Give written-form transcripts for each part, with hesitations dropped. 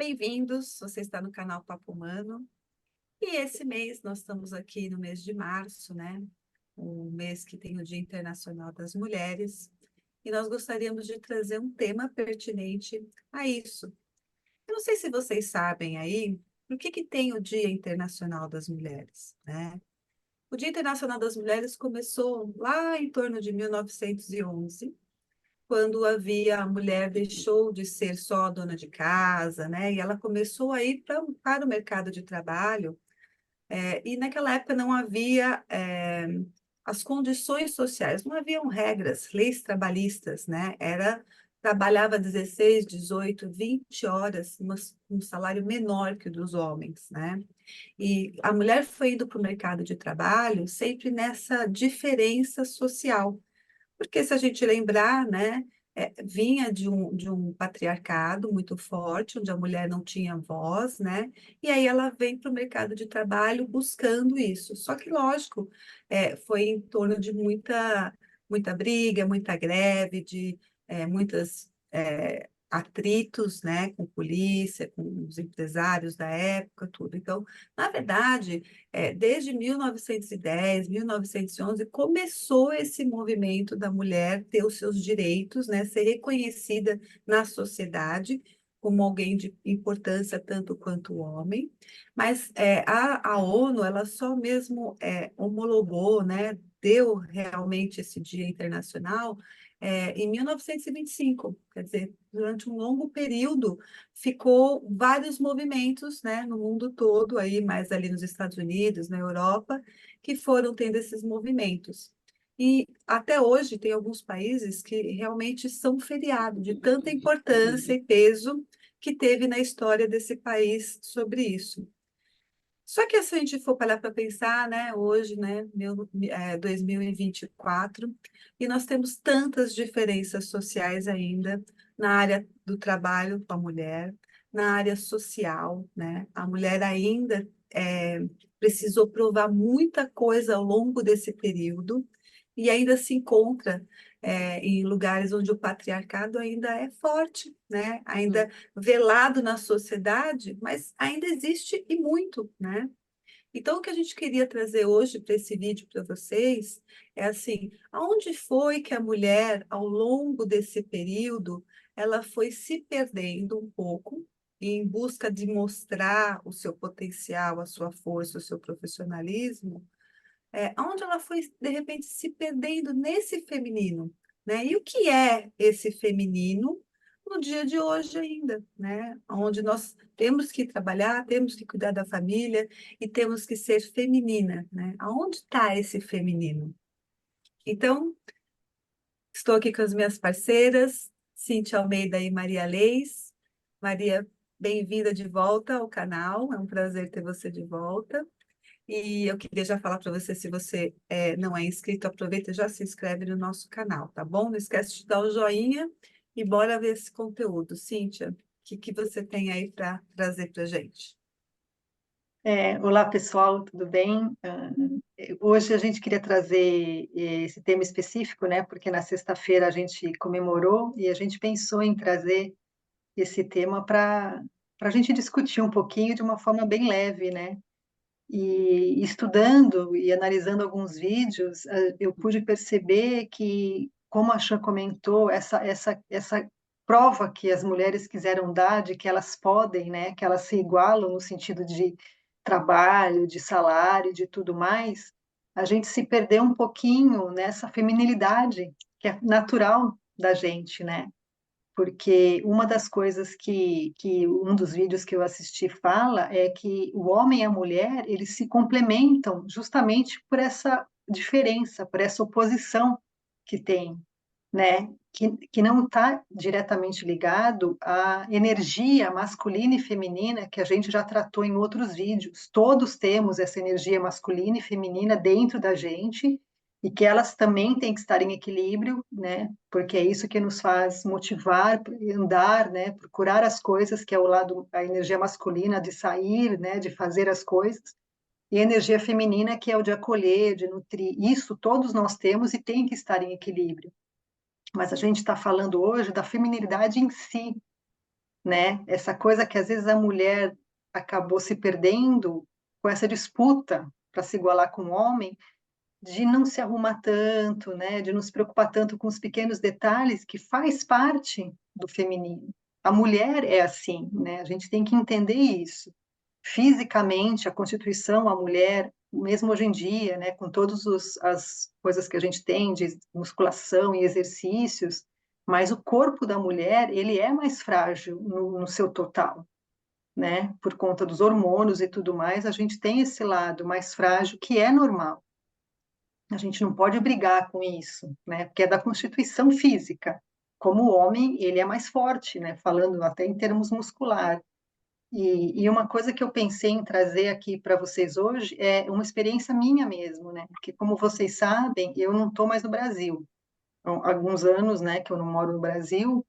Bem-vindos, você está no canal Papo Humano. E esse mês, nós estamos aqui no mês de março, né? O mês que tem o Dia Internacional das Mulheres. E nós gostaríamos de trazer um tema pertinente a isso. Eu não sei se vocês sabem aí, por que tem o Dia Internacional das Mulheres, né? O Dia Internacional das Mulheres começou lá em torno de 1911, quando a mulher deixou de ser só dona de casa, né? E ela começou a ir para o mercado de trabalho. E naquela época não havia as condições sociais, não haviam regras, leis trabalhistas, né? Trabalhava 16, 18, 20 horas, um salário menor que o dos homens, né? E a mulher foi indo para o mercado de trabalho sempre nessa diferença social. Porque se a gente lembrar, né, vinha de um patriarcado muito forte, onde a mulher não tinha voz, né, e aí ela vem para o mercado de trabalho buscando isso. Só que, lógico, foi em torno de muita briga, muita greve, de muitas atritos, né, com polícia, com os empresários da época, tudo. Então, na verdade, desde 1910, 1911, começou esse movimento da mulher ter os seus direitos, né, ser reconhecida na sociedade como alguém de importância tanto quanto o homem, mas a ONU, ela só mesmo homologou, né, deu realmente esse Dia Internacional em 1925, quer dizer, durante um longo período ficou vários movimentos, né, no mundo todo, aí mais ali nos Estados Unidos, na Europa, que foram tendo esses movimentos. E até hoje tem alguns países que realmente são feriado, de tanta importância e peso que teve na história desse país sobre isso. Só que se a gente for parar para pensar, né, hoje, né, 2024, e nós temos tantas diferenças sociais ainda na área do trabalho com a mulher, na área social, né? A mulher ainda precisou provar muita coisa ao longo desse período e ainda se encontra em lugares onde o patriarcado ainda é forte, né? Ainda velado na sociedade, mas ainda existe e muito, né? Então, o que a gente queria trazer hoje para esse vídeo para vocês é assim, aonde foi que a mulher, ao longo desse período, ela foi se perdendo um pouco em busca de mostrar o seu potencial, a sua força, o seu profissionalismo, onde ela foi, de repente, se perdendo nesse feminino, né? E o que é esse feminino no dia de hoje ainda, né? Onde nós temos que trabalhar, temos que cuidar da família e temos que ser feminina, né? Aonde está esse feminino? Então, estou aqui com as minhas parceiras, Cíntia Almeida e Maria Leis. Maria, bem-vinda de volta ao canal, é um prazer ter você de volta. E eu queria já falar para você, se você não é inscrito, aproveita e já se inscreve no nosso canal, tá bom? Não esquece de dar o joinha e bora ver esse conteúdo. Cíntia, o que você tem aí para trazer para a gente? Olá, pessoal, tudo bem? Hoje a gente queria trazer esse tema específico, né? Porque na sexta-feira a gente comemorou e a gente pensou em trazer esse tema para a gente discutir um pouquinho de uma forma bem leve, né? E estudando e analisando alguns vídeos, eu pude perceber que, como a Chan comentou, essa prova que as mulheres quiseram dar de que elas podem, né? Que elas se igualam no sentido de trabalho, de salário, de tudo mais, a gente se perdeu um pouquinho nessa feminilidade que é natural da gente, né? Porque uma das coisas que um dos vídeos que eu assisti fala é que o homem e a mulher, eles se complementam justamente por essa diferença, por essa oposição que tem, né? Que não está diretamente ligado à energia masculina e feminina que a gente já tratou em outros vídeos. Todos temos essa energia masculina e feminina dentro da gente e que elas também têm que estar em equilíbrio, né? Porque é isso que nos faz motivar, andar, né? Procurar as coisas, que é o lado, a energia masculina de sair, né? De fazer as coisas. E a energia feminina, que é o de acolher, de nutrir. Isso todos nós temos e tem que estar em equilíbrio. Mas a gente está falando hoje da feminilidade em si, né? Essa coisa que às vezes a mulher acabou se perdendo com essa disputa para se igualar com o homem, de não se arrumar tanto, né? De não se preocupar tanto com os pequenos detalhes que faz parte do feminino. A mulher é assim, né? A gente tem que entender isso. Fisicamente, a constituição, a mulher, mesmo hoje em dia, né, com todas as coisas que a gente tem de musculação e exercícios, mas o corpo da mulher, ele é mais frágil no seu total, né? Por conta dos hormônios e tudo mais, a gente tem esse lado mais frágil que é normal. A gente não pode brigar com isso, né? Porque é da constituição física. Como o homem, ele é mais forte, né? Falando até em termos muscular. E uma coisa que eu pensei em trazer aqui para vocês hoje é uma experiência minha mesmo, né? Porque, como vocês sabem, eu não estou mais no Brasil. Há alguns anos, né, que eu não moro no Brasil.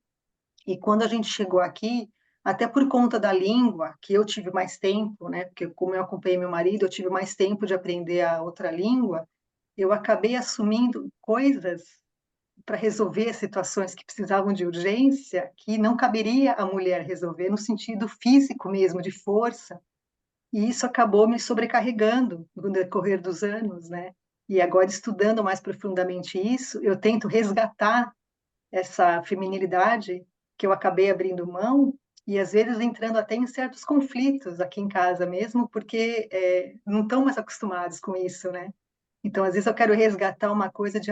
E quando a gente chegou aqui, até por conta da língua, que eu tive mais tempo, né? Porque como eu acompanhei meu marido, eu tive mais tempo de aprender a outra língua. Eu acabei assumindo coisas para resolver situações que precisavam de urgência, que não caberia à mulher resolver no sentido físico mesmo, de força. E isso acabou me sobrecarregando no decorrer dos anos, né? E agora, estudando mais profundamente isso, eu tento resgatar essa feminilidade que eu acabei abrindo mão e às vezes entrando até em certos conflitos aqui em casa mesmo, porque não estão mais acostumados com isso, né? Então, às vezes eu quero resgatar uma coisa de,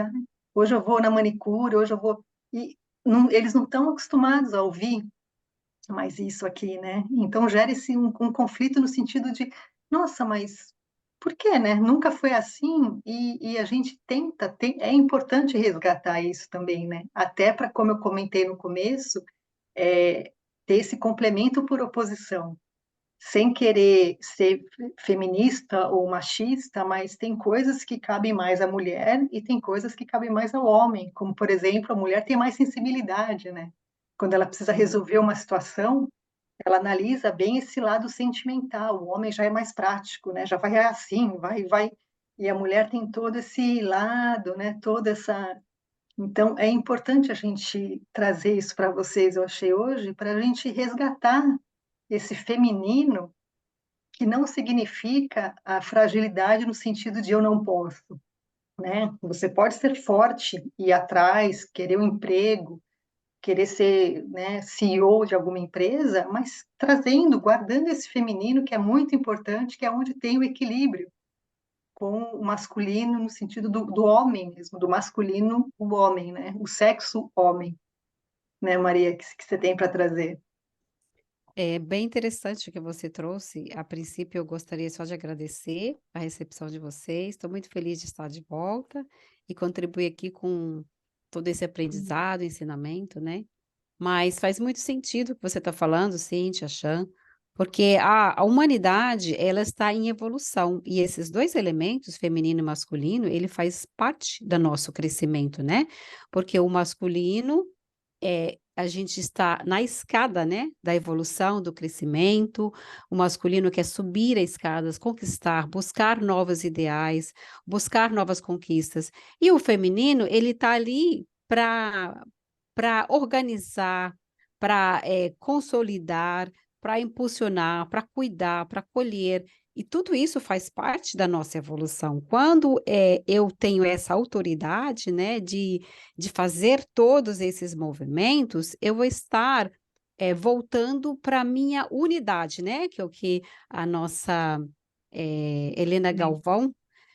hoje eu vou na manicure, hoje eu vou... E eles não estão acostumados a ouvir mais isso aqui, né? Então, gera esse um conflito no sentido de, nossa, mas por quê, né? Nunca foi assim e a gente é importante resgatar isso também, né? Até para, como eu comentei no começo, ter esse complemento por oposição, sem querer ser feminista ou machista, mas tem coisas que cabem mais à mulher e tem coisas que cabem mais ao homem, como, por exemplo, a mulher tem mais sensibilidade, né? Quando ela precisa resolver uma situação, ela analisa bem esse lado sentimental, o homem já é mais prático, né? Já vai assim, vai, e a mulher tem todo esse lado, né? Toda essa... Então, é importante a gente trazer isso para vocês, eu achei hoje, para a gente resgatar esse feminino que não significa a fragilidade no sentido de eu não posso, né? Você pode ser forte, ir atrás, querer um emprego, querer ser, né, CEO de alguma empresa, mas trazendo, guardando esse feminino que é muito importante, que é onde tem o equilíbrio com o masculino no sentido do homem mesmo, do masculino, o homem, né? O sexo homem, né, Maria, que você tem para trazer? É bem interessante o que você trouxe. A princípio, eu gostaria só de agradecer a recepção de vocês. Estou muito feliz de estar de volta e contribuir aqui com todo esse aprendizado, ensinamento, né? Mas faz muito sentido o que você está falando, Cíntia, Chan, porque a humanidade, ela está em evolução, e esses dois elementos, feminino e masculino, ele faz parte do nosso crescimento, né? Porque o masculino a gente está na escada, né, da evolução, do crescimento. O masculino quer subir as escadas, conquistar, buscar novos ideais, buscar novas conquistas. E o feminino, ele está ali para organizar, para consolidar, para impulsionar, para cuidar, para colher. E tudo isso faz parte da nossa evolução. Quando eu tenho essa autoridade, né, de fazer todos esses movimentos, eu vou estar voltando para a minha unidade, né, que é o que a nossa Helena Galvão,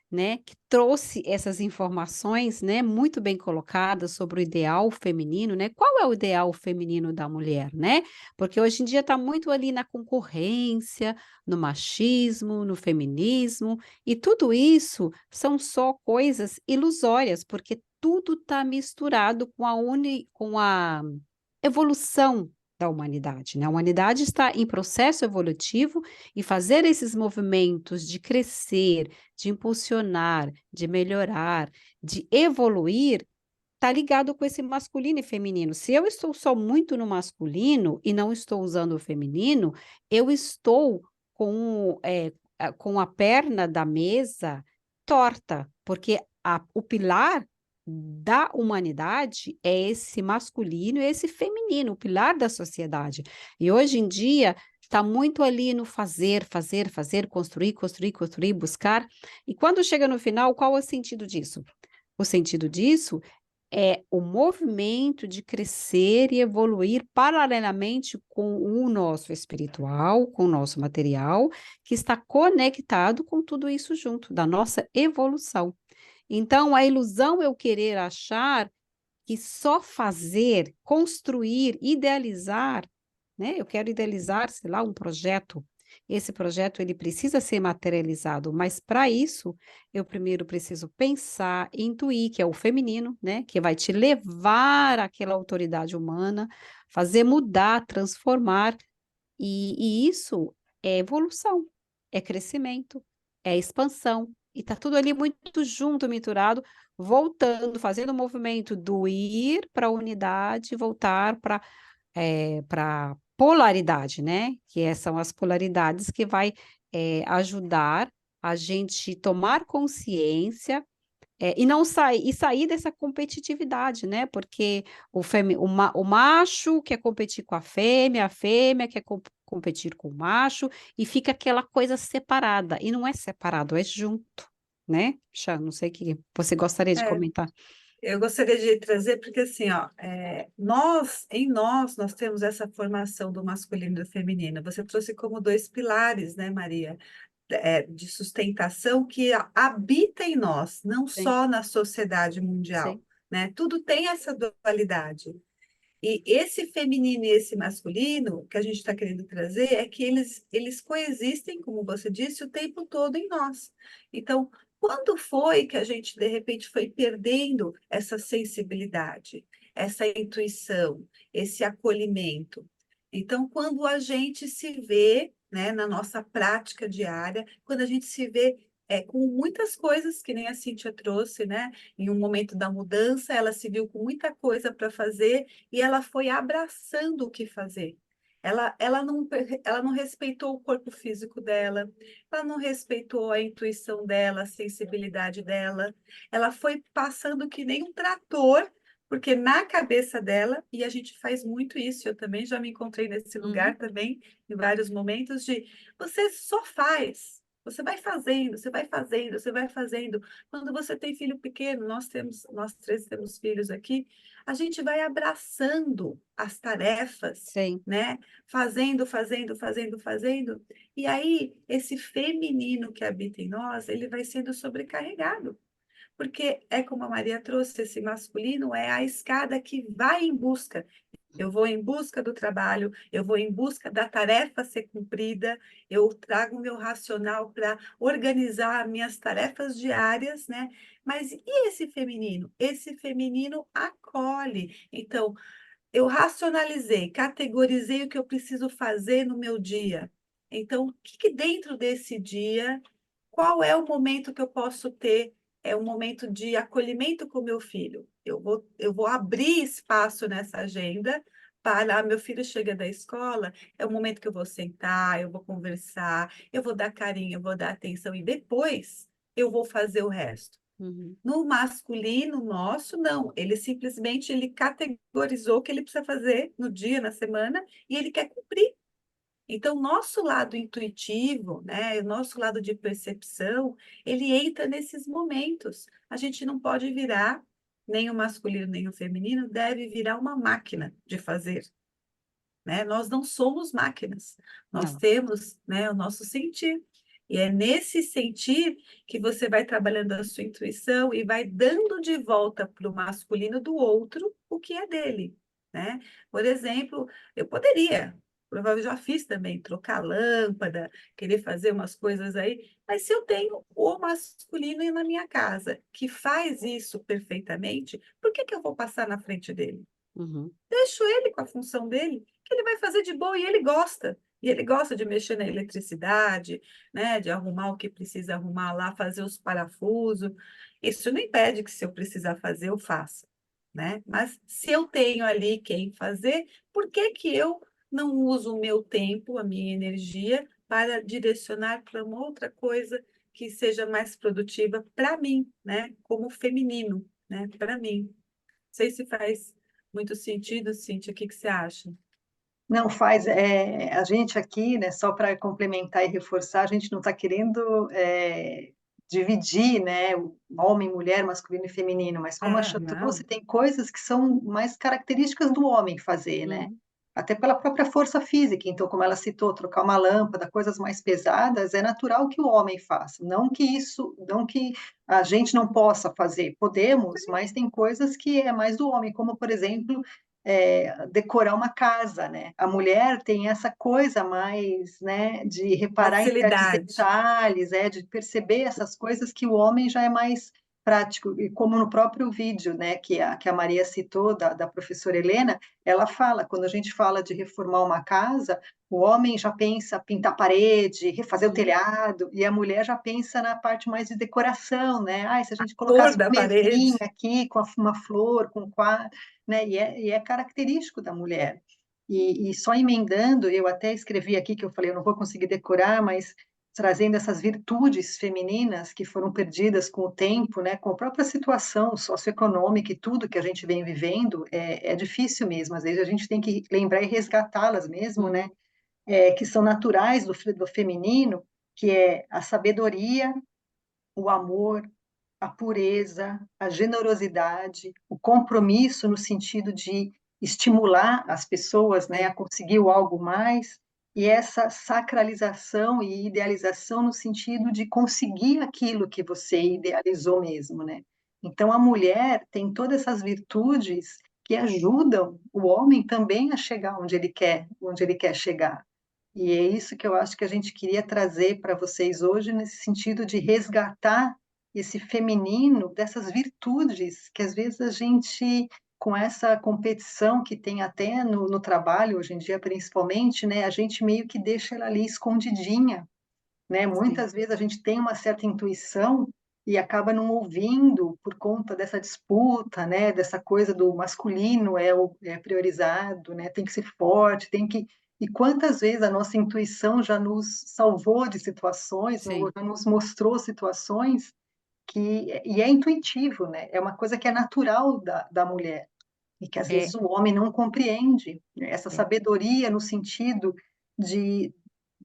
né, que trouxe essas informações, né, muito bem colocadas sobre o ideal feminino, né? Qual é o ideal feminino da mulher, né? Porque hoje em dia está muito ali na concorrência, no machismo, no feminismo, e tudo isso são só coisas ilusórias, porque tudo está misturado com a evolução da humanidade, né? A humanidade está em processo evolutivo e fazer esses movimentos de crescer, de impulsionar, de melhorar, de evoluir, está ligado com esse masculino e feminino. Se eu estou só muito no masculino e não estou usando o feminino, eu estou com a perna da mesa torta, porque o pilar da humanidade é esse masculino e esse feminino, o pilar da sociedade. E hoje em dia está muito ali no fazer, fazer, fazer, construir, construir, construir, buscar. E quando chega no final, qual é o sentido disso? O sentido disso é o movimento de crescer e evoluir paralelamente com o nosso espiritual, com o nosso material, que está conectado com tudo isso junto, da nossa evolução. Então, a ilusão é eu querer achar que só fazer, construir, idealizar, né? Eu quero idealizar, sei lá, um projeto. Esse projeto ele precisa ser materializado, mas para isso eu primeiro preciso pensar, intuir, que é o feminino, né? Que vai te levar àquela autoridade humana, fazer mudar, transformar, e isso é evolução, é crescimento, é expansão, e está tudo ali muito junto, misturado, voltando, fazendo o movimento do ir para a unidade, voltar para polaridade, né? São as polaridades que vai ajudar a gente tomar consciência e não sair dessa competitividade, né? Porque o macho quer competir com a fêmea quer competir com o macho, e fica aquela coisa separada. E não é separado, é junto, né? Xan, não sei o que você gostaria de É, comentar. eu gostaria de trazer, porque assim, ó, nós temos essa formação do masculino e do feminino. Você trouxe como dois pilares, né, Maria? De sustentação que habita em nós, não Sim, só na sociedade mundial, sim. né? Tudo tem essa dualidade. E esse feminino e esse masculino que a gente está querendo trazer é que eles coexistem, como você disse, o tempo todo em nós. Então, quando foi que a gente, de repente, foi perdendo essa sensibilidade, essa intuição, esse acolhimento? Então, quando a gente se vê, né, na nossa prática diária, quando a gente se vê com muitas coisas, que nem a Cíntia trouxe, né? Em um momento da mudança, ela se viu com muita coisa para fazer e ela foi abraçando o que fazer. Ela não respeitou o corpo físico dela, ela não respeitou a intuição dela, a sensibilidade dela. Ela foi passando que nem um trator, porque na cabeça dela, e a gente faz muito isso, eu também já me encontrei nesse Uhum, lugar também, em vários momentos, de você só faz. Você vai fazendo, você vai fazendo, você vai fazendo. Quando você tem filho pequeno, nós três temos filhos aqui, a gente vai abraçando as tarefas, sim. né? Fazendo, fazendo, fazendo, fazendo. E aí, esse feminino que habita em nós, ele vai sendo sobrecarregado. Porque é como a Maria trouxe, esse masculino é a escada que vai em busca. Eu vou em busca do trabalho, eu vou em busca da tarefa ser cumprida, eu trago o meu racional para organizar minhas tarefas diárias, né? Mas e esse feminino? Esse feminino acolhe. Então, eu racionalizei, categorizei o que eu preciso fazer no meu dia. Então, o que que dentro desse dia, qual é o momento que eu posso ter? É um momento de acolhimento com meu filho. Eu vou abrir espaço nessa agenda para meu filho chega da escola, é o momento que eu vou sentar, eu vou conversar, eu vou dar carinho, eu vou dar atenção e depois eu vou fazer o resto. Uhum, No masculino nosso, não. Ele categorizou o que ele precisa fazer no dia, na semana, e ele quer cumprir. Então, nosso lado intuitivo, né, o nosso lado de percepção, ele entra nesses momentos. A gente não pode virar, nem o masculino, nem o feminino, deve virar uma máquina de fazer, né? Nós não somos máquinas, nós não. temos, né, o nosso sentir. E é nesse sentir que você vai trabalhando a sua intuição e vai dando de volta para o masculino do outro o que é dele, né? Por exemplo, eu poderia, provavelmente já fiz também, trocar lâmpada, querer fazer umas coisas aí, mas se eu tenho o masculino na minha casa que faz isso perfeitamente, por que que eu vou passar na frente dele? Uhum, Deixo ele com a função dele, que ele vai fazer de boa e ele gosta. E ele gosta de mexer na eletricidade, né, de arrumar o que precisa arrumar lá, fazer os parafusos. Isso não impede que, se eu precisar fazer, eu faça, né? Mas se eu tenho ali quem fazer, por que que eu não uso o meu tempo, a minha energia, para direcionar para uma outra coisa que seja mais produtiva para mim, né, como feminino? né? Para mim. Não sei se faz muito sentido, Cíntia, o que que você acha? Não faz, a gente aqui, né, só para complementar e reforçar, a gente não está querendo dividir, né, o homem, mulher, masculino e feminino, mas como a Ah, Chã trouxe, não. tem coisas que são mais características do homem fazer, né? Uhum. Até pela própria força física. Então, como ela citou, trocar uma lâmpada, coisas mais pesadas, é natural que o homem faça. Não que a gente não possa fazer, podemos, mas tem coisas que é mais do homem, como, por exemplo, decorar uma casa, né? A mulher tem essa coisa mais, né, de reparar em certos Facilidade. detalhes, de perceber essas coisas que o homem já é mais prático. E como no próprio vídeo, né, que a Maria citou, da professora Helena, ela fala, quando a gente fala de reformar uma casa, o homem já pensa pintar parede, refazer o Uhum. telhado, e a mulher já pensa na parte mais de decoração, né? Se a gente Cor colocasse da uma mesinha parede. aqui com uma flor, com quadro, né? E é característico da mulher. E só emendando, eu até escrevi aqui que eu falei, eu não vou conseguir decorar, mas trazendo essas virtudes femininas que foram perdidas com o tempo, né, com a própria situação socioeconômica e tudo que a gente vem vivendo, é difícil mesmo. Às vezes a gente tem que lembrar e resgatá-las mesmo, né, Uhum. que são naturais do feminino, que é a sabedoria, o amor, a pureza, a generosidade, o compromisso no sentido de estimular as pessoas, né, a Sim. conseguir o algo mais, e essa sacralização e idealização no sentido de conseguir aquilo que você idealizou mesmo, né? Então a mulher tem todas essas virtudes que ajudam o homem também a chegar onde ele quer chegar. E é isso que eu acho que a gente queria trazer para vocês hoje, nesse sentido de resgatar esse feminino, dessas virtudes que às vezes a gente, com essa competição que tem até no trabalho, hoje em dia principalmente, né, a gente meio que deixa ela ali escondidinha, né? Sim. Muitas vezes a gente tem uma certa intuição e acaba não ouvindo por conta dessa disputa, né? Dessa coisa do masculino é priorizado, né? Tem que ser forte, tem que. E quantas vezes a nossa intuição já nos salvou de situações, ou Sim. já nos mostrou situações e é intuitivo, né? É uma coisa que é natural da mulher e que às vezes É, o homem não compreende, né? Essa é. sabedoria no sentido de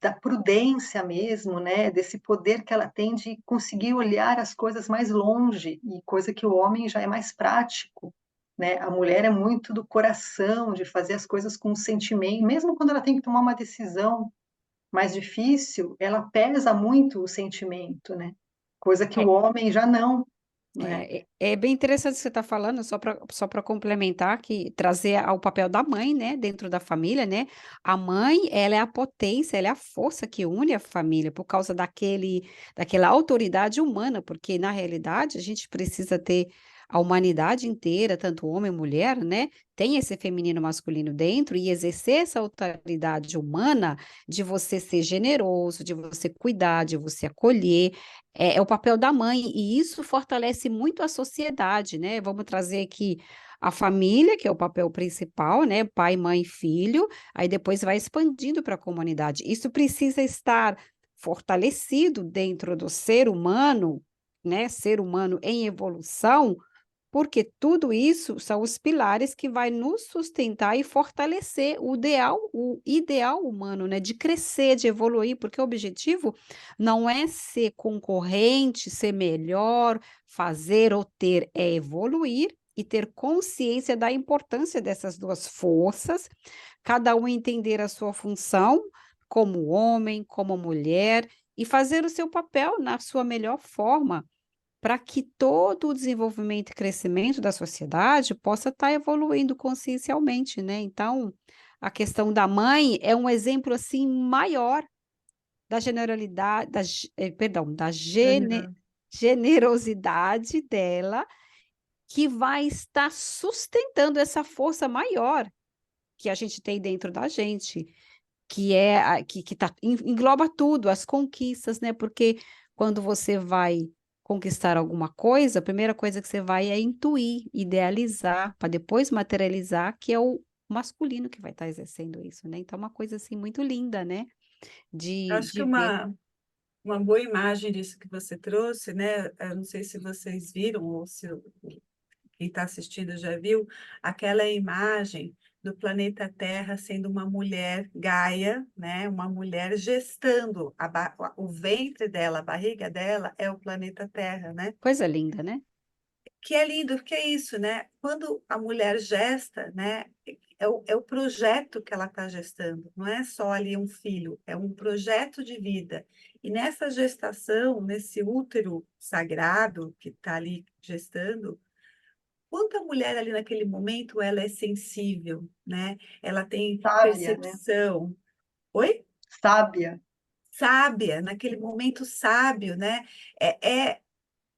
da prudência mesmo, né? Desse poder que ela tem de conseguir olhar as coisas mais longe, e coisa que o homem já é mais prático, né? A mulher é muito do coração, de fazer as coisas com sentimento, mesmo quando ela tem que tomar uma decisão mais difícil, ela pesa muito o sentimento, né? Coisa que o É, homem já não, né? é bem interessante o que você está falando, só para complementar, que trazer ao papel da mãe, né, dentro da família, né? A mãe, ela é a potência, ela é a força que une a família, por causa daquela autoridade humana, porque na realidade a gente precisa ter a humanidade inteira, tanto homem e mulher, né? Tem esse feminino e masculino dentro e exercer essa autoridade humana de você ser generoso, de você cuidar, de você acolher. É o papel da mãe, e isso fortalece muito a sociedade, né? Vamos trazer aqui a família, que é o papel principal, né? Pai, mãe, filho, aí depois vai expandindo para a comunidade. Isso precisa estar fortalecido dentro do ser humano, né? Ser humano em evolução, porque tudo isso são os pilares que vai nos sustentar e fortalecer o ideal humano, né? De crescer, de evoluir, porque o objetivo não é ser concorrente, ser melhor, fazer ou ter, é evoluir e ter consciência da importância dessas duas forças, cada um entender a sua função como homem, como mulher, e fazer o seu papel na sua melhor forma para que todo o desenvolvimento e crescimento da sociedade possa estar evoluindo consciencialmente, né? Então, a questão da mãe é um exemplo assim maior da generalidade, perdão, da General. generosidade dela, que vai estar sustentando essa força maior que a gente tem dentro da gente, que é engloba tudo, as conquistas, né? Porque quando você vai conquistar alguma coisa, a primeira coisa que você vai é intuir, idealizar, para depois materializar, que é o masculino que vai estar exercendo isso, né? Então, é uma coisa assim muito linda, né? Acho que De ver. uma boa imagem disso que você trouxe, né? Eu não sei se vocês viram ou se quem está assistindo já viu, aquela imagem do planeta Terra sendo uma mulher Gaia, né? Uma mulher gestando, o ventre dela, a barriga dela é o planeta Terra, né? Coisa linda, né? Que é lindo, porque é isso, né? Quando a mulher gesta, né? É o projeto que ela está gestando, não é só ali um filho, é um projeto de vida. E nessa gestação, nesse útero sagrado que está ali gestando, quanto a mulher ali naquele momento ela é sensível, né? Ela tem Sábia, né? percepção. Oi? Sábia. Sábia, naquele momento sábio, né? É,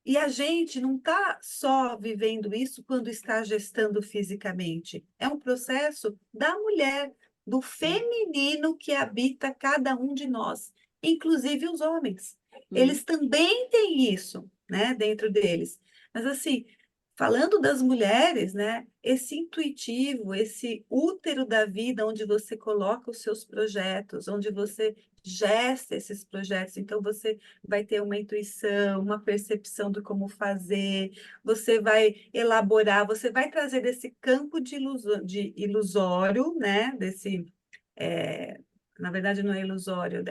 e a gente não está só vivendo isso quando está gestando fisicamente. É um processo da mulher, do feminino que habita cada um de nós, inclusive os homens. Uhum. Eles também têm isso, né, dentro deles. Mas assim, falando das mulheres, né, esse intuitivo, esse útero da vida, onde você coloca os seus projetos, onde você gesta esses projetos, então você vai ter uma intuição, uma percepção de como fazer, você vai elaborar, você vai trazer desse campo de ilusório, né? Desse, na verdade não é ilusório,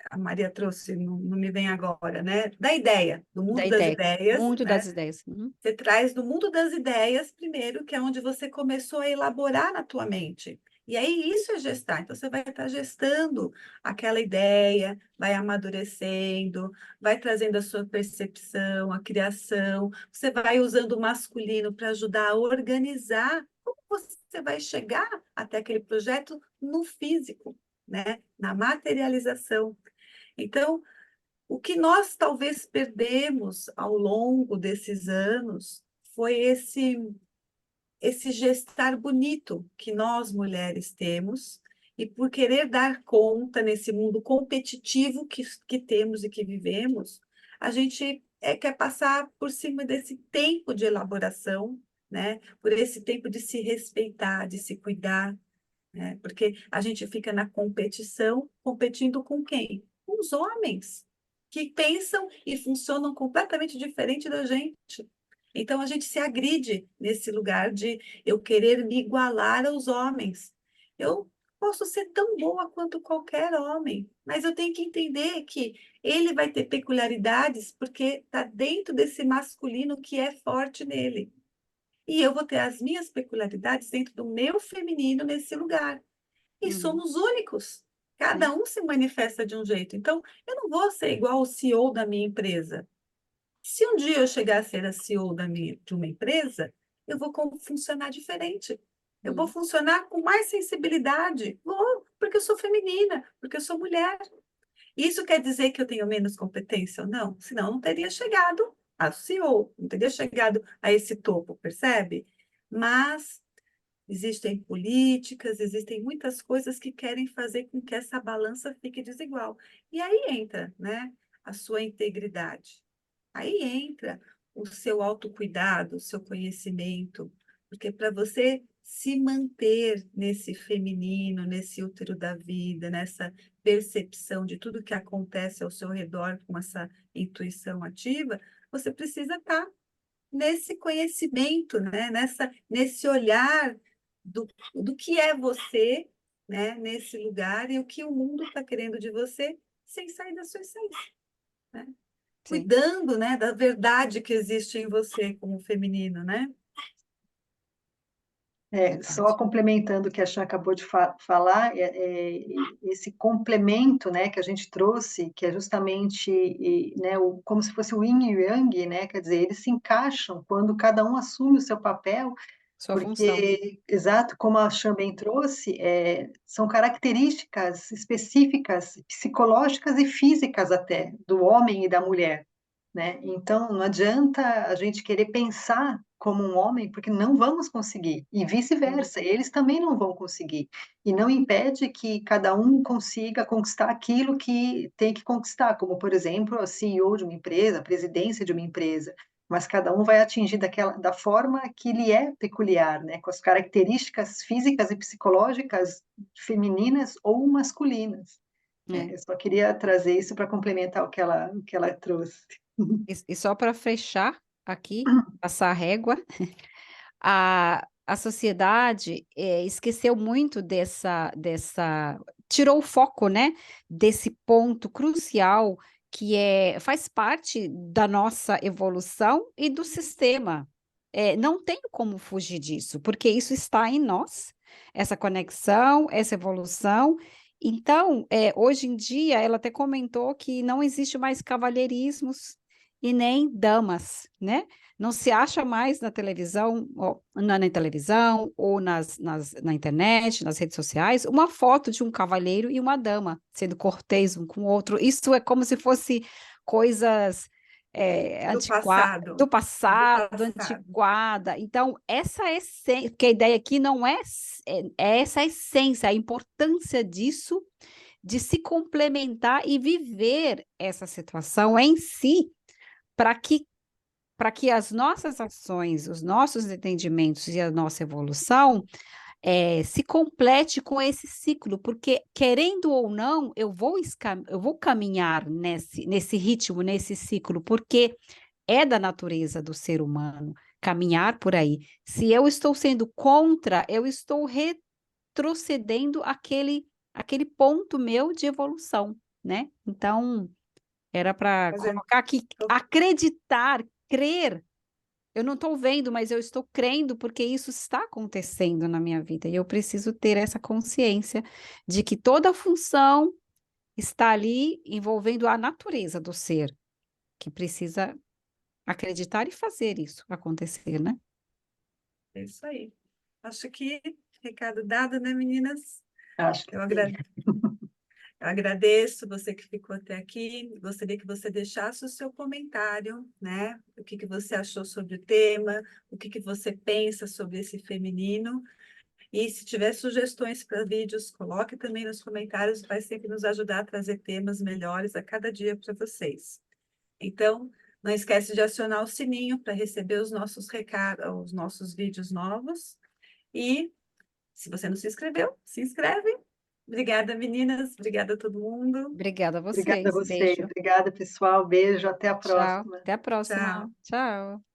a Maria trouxe, não me vem agora, né? Da ideia, do Da mundo das ideia, ideias, mundo das né? ideias. Uhum. Você traz do mundo das ideias primeiro, que é onde você começou a elaborar na tua mente. E aí isso é gestar. Então você vai estar gestando aquela ideia, vai amadurecendo, vai trazendo a sua percepção, a criação. Você vai usando o masculino para ajudar a organizar como você vai chegar até aquele projeto no físico, né? Na materialização. Então, o que nós talvez perdemos ao longo desses anos foi esse gestar bonito que nós mulheres temos, e por querer dar conta nesse mundo competitivo que temos e que vivemos, a gente quer passar por cima desse tempo de elaboração, né? Por esse tempo de se respeitar, de se cuidar, né? Porque a gente fica na competição, competindo com quem? Com os homens, que pensam e funcionam completamente diferente da gente. Então a gente se agride nesse lugar de eu querer me igualar aos homens. Eu posso ser tão boa quanto qualquer homem, mas eu tenho que entender que ele vai ter peculiaridades porque está dentro desse masculino que é forte nele. E eu vou ter as minhas peculiaridades dentro do meu feminino nesse lugar. E Uhum. somos únicos. Sim. Cada um se manifesta de um jeito. Então, eu não vou ser igual o CEO da minha empresa. Se um dia eu chegar a ser a CEO de uma empresa, eu vou funcionar diferente. Eu vou Uhum. funcionar com mais sensibilidade. Vou, porque eu sou feminina, porque eu sou mulher. Isso quer dizer que eu tenho menos competência ou não? Senão eu não teria chegado a CEO, não teria chegado a esse topo, percebe? Mas existem políticas, existem muitas coisas que querem fazer com que essa balança fique desigual. E aí entra, né, a sua integridade. Aí entra o seu autocuidado, o seu conhecimento, porque para você se manter nesse feminino, nesse útero da vida, nessa percepção de tudo que acontece ao seu redor com essa intuição ativa, você precisa estar nesse conhecimento, né? Nesse olhar do que é você, né? Nesse lugar e o que o mundo está querendo de você, sem sair da sua essência, né? Sim. Cuidando, né, da verdade que existe em você como feminino, né? Só Verdade. complementando o que a Chan acabou de falar, esse complemento, né, que a gente trouxe, que é justamente, né, como se fosse o yin e o yang, né, quer dizer, eles se encaixam quando cada um assume o seu papel, Sua função. porque, exato, como a Chan bem trouxe, são características específicas, psicológicas e físicas até, do homem e da mulher, né? Então, não adianta a gente querer pensar como um homem, porque não vamos conseguir, e Uhum. vice-versa, eles também não vão conseguir. E não impede que cada um consiga conquistar aquilo que tem que conquistar, como, por exemplo, a CEO de uma empresa, a presidência de uma empresa, mas cada um vai atingir da forma que lhe é peculiar, né? Com as características físicas e psicológicas femininas ou masculinas. É. Eu só queria trazer isso para complementar o que ela trouxe. E só para fechar, aqui, passar a régua. A sociedade esqueceu muito tirou o foco, né, desse ponto crucial que faz parte da nossa evolução e do sistema. Não tem como fugir disso, porque isso está em nós, essa conexão, essa evolução. Então, hoje em dia, ela até comentou que não existe mais cavalheirismos e nem damas, né? Não se acha mais na televisão, ou, na televisão, ou na internet, nas redes sociais, uma foto de um cavalheiro e uma dama sendo cortês um com o outro. Isso é como se fosse coisas Do do passado. passado, antiquada. Então, essa essência, porque a ideia aqui não é essa essência, a importância disso, de se complementar e viver essa situação em si, para que as nossas ações, os nossos entendimentos e a nossa evolução se complete com esse ciclo, porque querendo ou não, eu vou caminhar nesse ritmo, nesse ciclo, porque é da natureza do ser humano caminhar por aí. Se eu estou sendo contra, eu estou retrocedendo aquele ponto meu de evolução, né? Então, era para Mas colocar aqui, acreditar, crer. Eu não estou vendo, mas eu estou crendo porque isso está acontecendo na minha vida. E eu preciso ter essa consciência de que toda função está ali envolvendo a natureza do ser, que precisa acreditar e fazer isso acontecer, né? é isso aí. Acho que recado dado, né, meninas? Acho que Eu sim. agradeço você que ficou até aqui. Gostaria que você deixasse o seu comentário, né? O que você achou sobre o tema, o que você pensa sobre esse feminino. E se tiver sugestões para vídeos, coloque também nos comentários, vai sempre nos ajudar a trazer temas melhores a cada dia para vocês. Então, não esquece de acionar o sininho para receber os nossos recados, os nossos vídeos novos. E se você não se inscreveu, se inscreve. Obrigada, meninas. Obrigada a todo mundo. Obrigada a Obrigada a vocês. vocês. Beijo. Obrigada, pessoal. Beijo. Até a Tchau. próxima. Até a próxima. Tchau. Tchau.